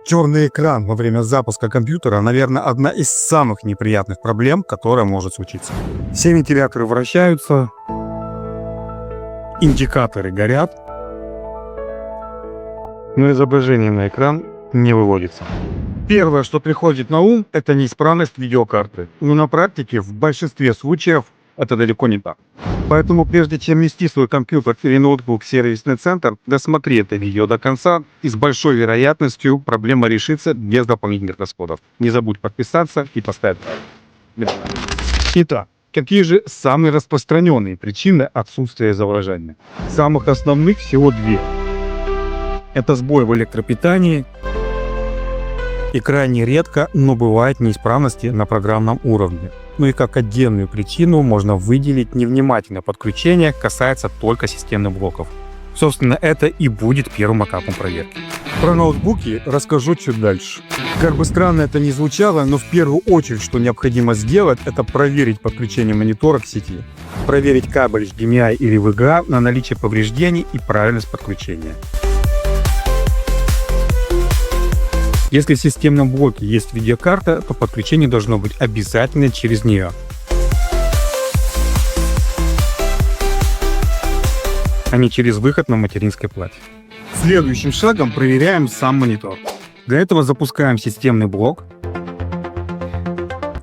Черный экран во время запуска компьютера, наверное, одна из самых неприятных проблем, которая может случиться. Все вентиляторы вращаются, индикаторы горят, но изображение на экран не выводится. Первое, что приходит на ум, это неисправность видеокарты. Но на практике в большинстве случаев это далеко не так. Поэтому прежде чем нести свой компьютер или ноутбук в сервисный центр, досмотри это видео до конца, и с большой вероятностью проблема решится без дополнительных расходов. Не забудь подписаться и поставить лайк. Итак, какие же самые распространенные причины отсутствия изображения? Самых основных всего две. Это сбой в электропитании и крайне редко, но бывают неисправности на программном уровне. Ну и как отдельную причину можно выделить невнимательное подключение, касается только системных блоков. Собственно, это и будет первым этапом проверки. Про ноутбуки расскажу чуть дальше. Как бы странно это ни звучало, но в первую очередь, что необходимо сделать, это проверить подключение монитора к сети. Проверить кабель HDMI или VGA на наличие повреждений и правильность подключения. Если в системном блоке есть видеокарта, то подключение должно быть обязательно через нее. А не через выход на материнской плате. Следующим шагом проверяем сам монитор. Для этого запускаем системный блок,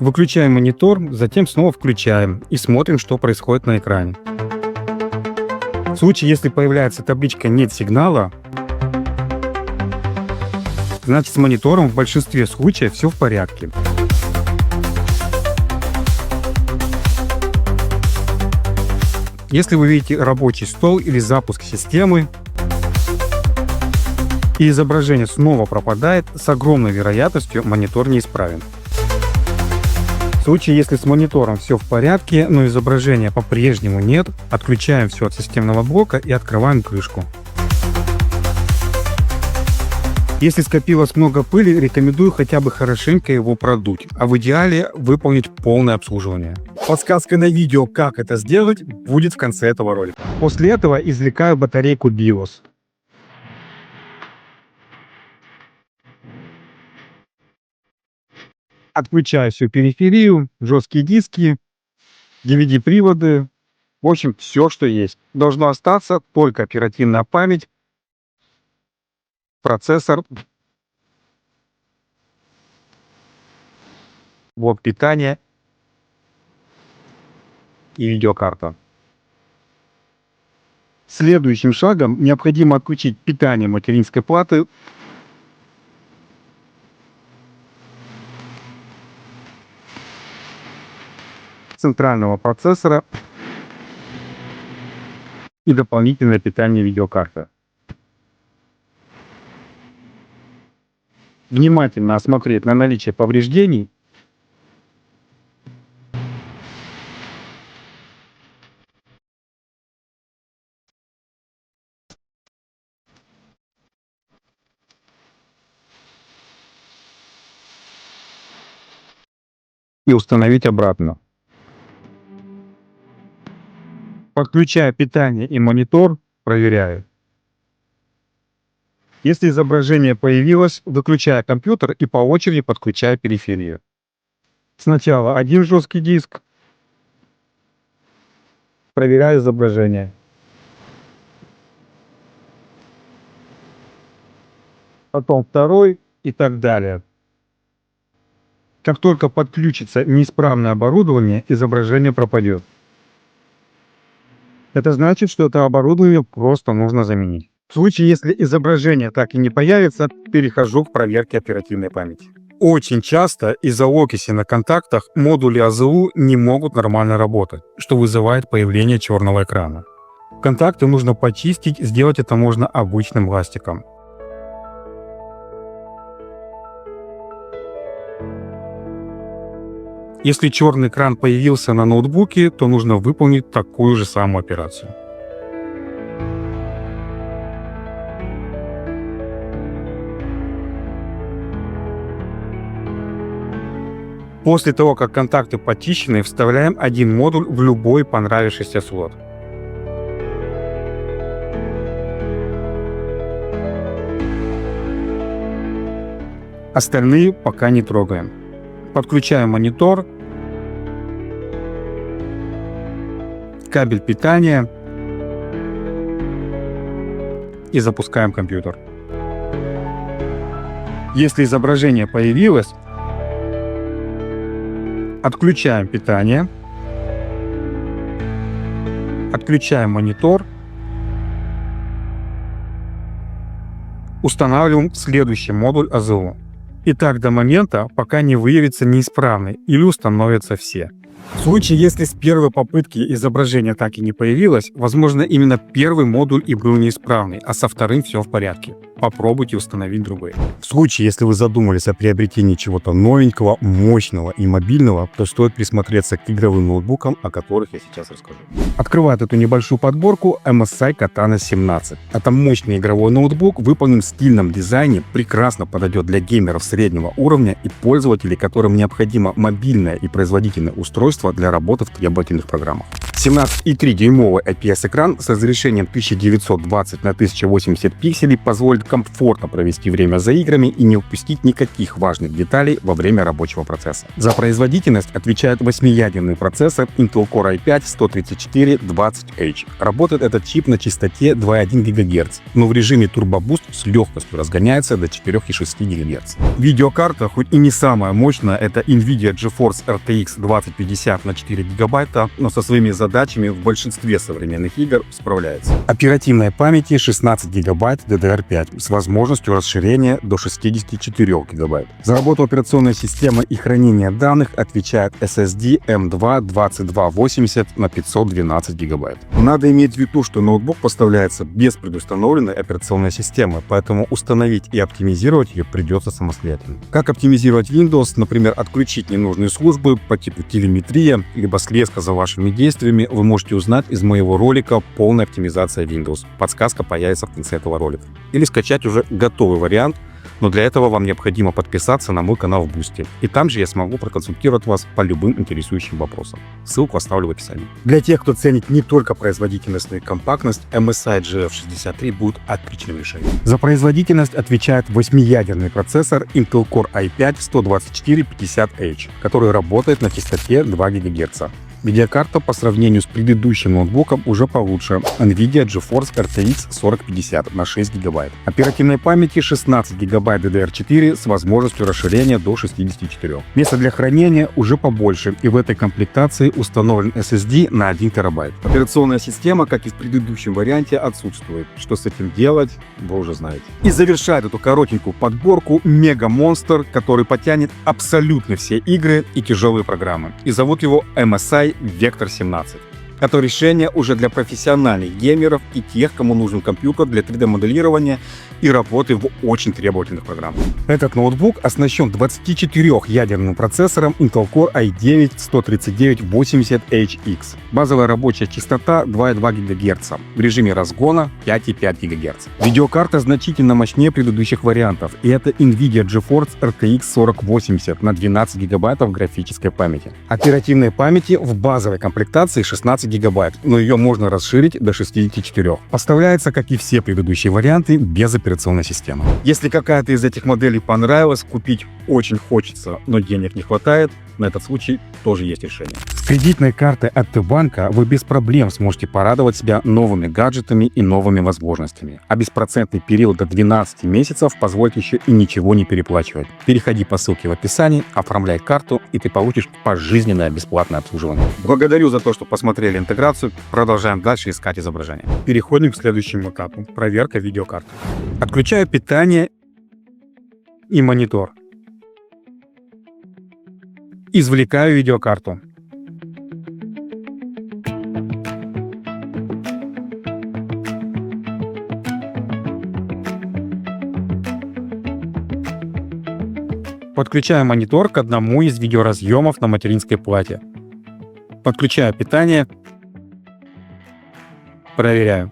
выключаем монитор, затем снова включаем и смотрим, что происходит на экране. В случае, если появляется табличка «Нет сигнала», значит, с монитором в большинстве случаев все в порядке. Если вы видите рабочий стол или запуск системы, и изображение снова пропадает, с огромной вероятностью монитор неисправен. В случае, если с монитором все в порядке, но изображения по-прежнему нет, отключаем все от системного блока и открываем крышку. Если скопилось много пыли, рекомендую хотя бы хорошенько его продуть, а в идеале выполнить полное обслуживание. Подсказка на видео, как это сделать, будет в конце этого ролика. После этого извлекаю батарейку BIOS. Отключаю всю периферию, жесткие диски, DVD-приводы, в общем, все, что есть. Должно остаться только оперативная память, процессор, блок питания и видеокарта. Следующим шагом необходимо отключить питание материнской платы, центрального процессора и дополнительное питание видеокарты. Внимательно осмотреть на наличие повреждений и установить обратно. Подключая питание и монитор, проверяю. Если изображение появилось, выключаю компьютер и по очереди подключаю периферию. Сначала один жесткий диск. Проверяю изображение. Потом второй и так далее. Как только подключится неисправное оборудование, изображение пропадет. Это значит, что это оборудование просто нужно заменить. В случае, если изображение так и не появится, перехожу к проверке оперативной памяти. Очень часто из-за окиси на контактах модули АЗУ не могут нормально работать, что вызывает появление черного экрана. Контакты нужно почистить, сделать это можно обычным ластиком. Если черный экран появился на ноутбуке, то нужно выполнить такую же самую операцию. После того, как контакты почищены, вставляем один модуль в любой понравившийся слот. Остальные пока не трогаем. Подключаем монитор, кабель питания и запускаем компьютер. Если изображение появилось, отключаем питание, отключаем монитор, устанавливаем следующий модуль АЗУ. И так до момента, пока не выявится неисправный или установятся все. В случае, если с первой попытки изображение так и не появилось, возможно, именно первый модуль и был неисправный, а со вторым все в порядке. Попробуйте установить другой. В случае, если вы задумались о приобретении чего-то новенького, мощного и мобильного, то стоит присмотреться к игровым ноутбукам, о которых я сейчас расскажу. Открывает эту небольшую подборку MSI Katana 17. Это мощный игровой ноутбук, выполнен в стильном дизайне, прекрасно подойдет для геймеров среднего уровня и пользователей, которым необходимо мобильное и производительное устройство для работы в требовательных программах. 17,3-дюймовый IPS-экран с разрешением 1920 на 1080 пикселей позволит комфортно провести время за играми и не упустить никаких важных деталей во время рабочего процесса. За производительность отвечает 8-ядерный процессор Intel Core i5-13420H. Работает этот чип на частоте 2,1 ГГц, но в режиме Turbo Boost с легкостью разгоняется до 4,6 ГГц. Видеокарта, хоть и не самая мощная, это NVIDIA GeForce RTX 2050 на 4 ГБ, но со своими задачами в большинстве современных игр справляется. Оперативной памяти 16 ГБ DDR5 с возможностью расширения до 64 ГБ. За работу операционной системы и хранения данных отвечает SSD M2 2280 на 512 ГБ. Надо иметь в виду, что ноутбук поставляется без предустановленной операционной системы, поэтому установить и оптимизировать ее придется самостоятельно. Как оптимизировать Windows, например, отключить ненужные службы по типу телеметрия, либо слежка за вашими действиями, вы можете узнать из моего ролика «Полная оптимизация Windows». Подсказка появится в конце этого ролика. Или скачать уже готовый вариант, но для этого вам необходимо подписаться на мой канал в Boosty. И там же я смогу проконсультировать вас по любым интересующим вопросам. Ссылку оставлю в описании. Для тех, кто ценит не только производительность, но и компактность, MSI GF63 будет отличным решением. За производительность отвечает 8-ядерный процессор Intel Core i5-12450H, который работает на частоте 2 ГГц. Видеокарта по сравнению с предыдущим ноутбуком уже получше. NVIDIA GeForce RTX 4050 на 6 ГБ. Оперативной памяти 16 ГБ DDR4 с возможностью расширения до 64. Места для хранения уже побольше, и в этой комплектации установлен SSD на 1 ТБ. Операционная система, как и в предыдущем варианте, отсутствует. Что с этим делать, вы уже знаете. И завершает эту коротенькую подборку Mega Monster, который потянет абсолютно все игры и тяжелые программы. И зовут его MSI Vector 17. Это решение уже для профессиональных геймеров и тех, кому нужен компьютер для 3D-моделирования и работы в очень требовательных программах. Этот ноутбук оснащен 24-ядерным процессором Intel Core i9-13980HX. Базовая рабочая частота 2,2 ГГц. В режиме разгона 5,5 ГГц. Видеокарта значительно мощнее предыдущих вариантов, и это NVIDIA GeForce RTX 4080 на 12 ГБ графической памяти. Оперативной памяти в базовой комплектации 16 ГБ, но ее можно расширить до 64. Поставляется, как и все предыдущие варианты, без операционной системы. Если какая-то из этих моделей понравилась, купить очень хочется, но денег не хватает, на этот случай тоже есть решение. С кредитной картой от Т-банка вы без проблем сможете порадовать себя новыми гаджетами и новыми возможностями. А беспроцентный период до 12 месяцев позволит еще и ничего не переплачивать. Переходи по ссылке в описании, оформляй карту, и ты получишь пожизненное бесплатное обслуживание. Благодарю за то, что посмотрели интеграцию. Продолжаем дальше искать изображение. Переходим к следующему этапу. Проверка видеокарты. Отключаю питание и монитор. Извлекаю видеокарту. Подключаю монитор к одному из видеоразъемов на материнской плате. Подключаю питание. Проверяю.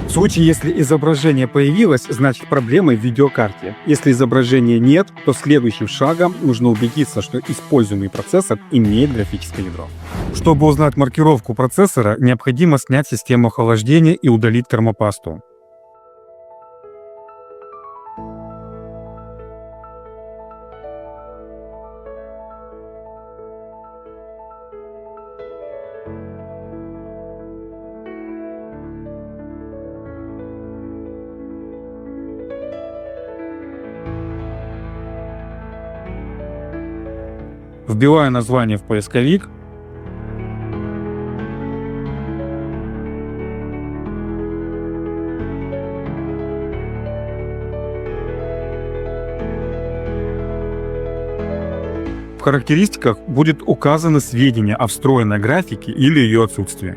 В случае, если изображение появилось, значит проблема в видеокарте. Если изображения нет, то следующим шагом нужно убедиться, что используемый процессор имеет графическое ядро. Чтобы узнать маркировку процессора, необходимо снять систему охлаждения и удалить термопасту. Вбиваю название в поисковик. В характеристиках будет указаны сведения о встроенной графике или ее отсутствии.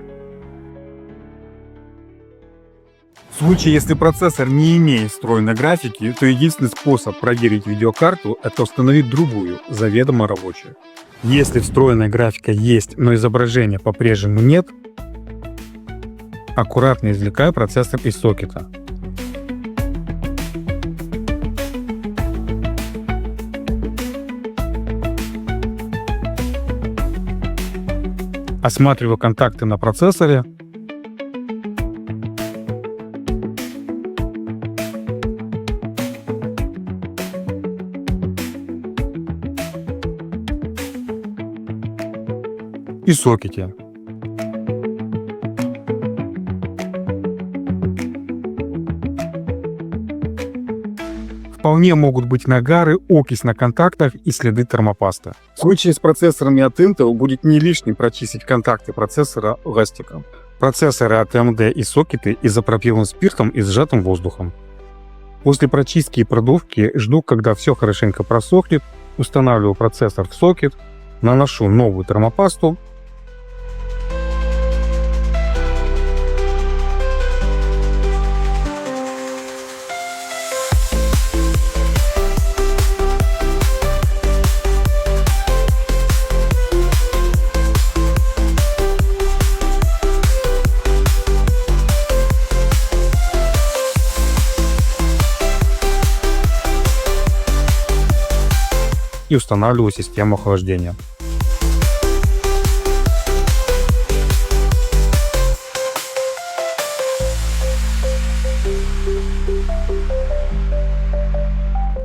В случае, если процессор не имеет встроенной графики, то единственный способ проверить видеокарту – это установить другую, заведомо рабочую. Если встроенная графика есть, но изображения по-прежнему нет, аккуратно извлекаю процессор из сокета. Осматриваю контакты на процессоре. И сокете. Вполне могут быть нагары, окись на контактах и следы термопасты. В случае с процессорами от Intel будет не лишним прочистить контакты процессора ластиком. Процессоры от AMD и сокеты изопропиловым спиртом и сжатым воздухом. После прочистки и продувки жду, когда все хорошенько просохнет, устанавливаю процессор в сокет, наношу новую термопасту. И устанавливаю систему охлаждения.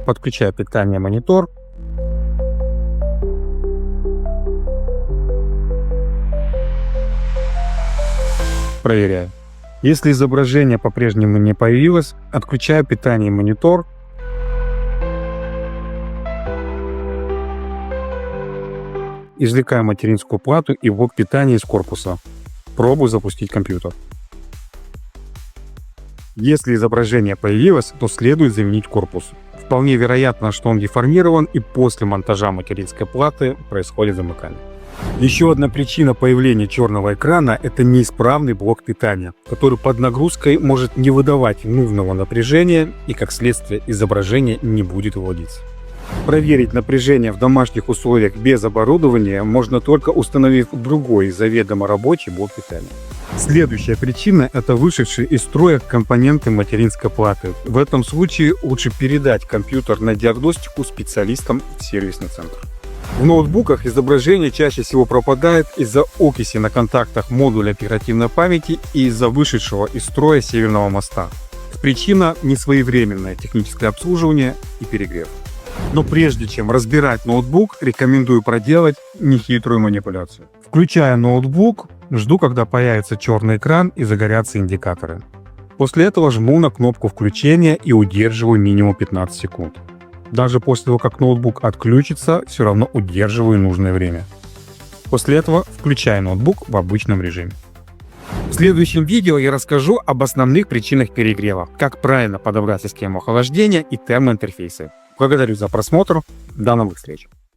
Подключаю питание, монитор. Проверяю. Если изображение по-прежнему не появилось, отключаю питание и монитор. Извлекаю материнскую плату и блок питания из корпуса. Пробую запустить компьютер. Если изображение появилось, то следует заменить корпус. Вполне вероятно, что он деформирован, и после монтажа материнской платы происходит замыкание. Еще одна причина появления черного экрана – это неисправный блок питания, который под нагрузкой может не выдавать нужного напряжения, и как следствие изображение не будет выводиться. Проверить напряжение в домашних условиях без оборудования можно только установив другой заведомо рабочий блок питания. Следующая причина – это вышедшие из строя компоненты материнской платы. В этом случае лучше передать компьютер на диагностику специалистам в сервисный центр. В ноутбуках изображение чаще всего пропадает из-за окиси на контактах модуля оперативной памяти и из-за вышедшего из строя северного моста. Причина – несвоевременное техническое обслуживание и перегрев. Но прежде чем разбирать ноутбук, рекомендую проделать нехитрую манипуляцию. Включая ноутбук, жду, когда появится черный экран и загорятся индикаторы. После этого жму на кнопку включения и удерживаю минимум 15 секунд. Даже после того, как ноутбук отключится, все равно удерживаю нужное время. После этого включаю ноутбук в обычном режиме. В следующем видео я расскажу об основных причинах перегрева, как правильно подобрать систему охлаждения и термоинтерфейсы. Благодарю за просмотр. До новых встреч!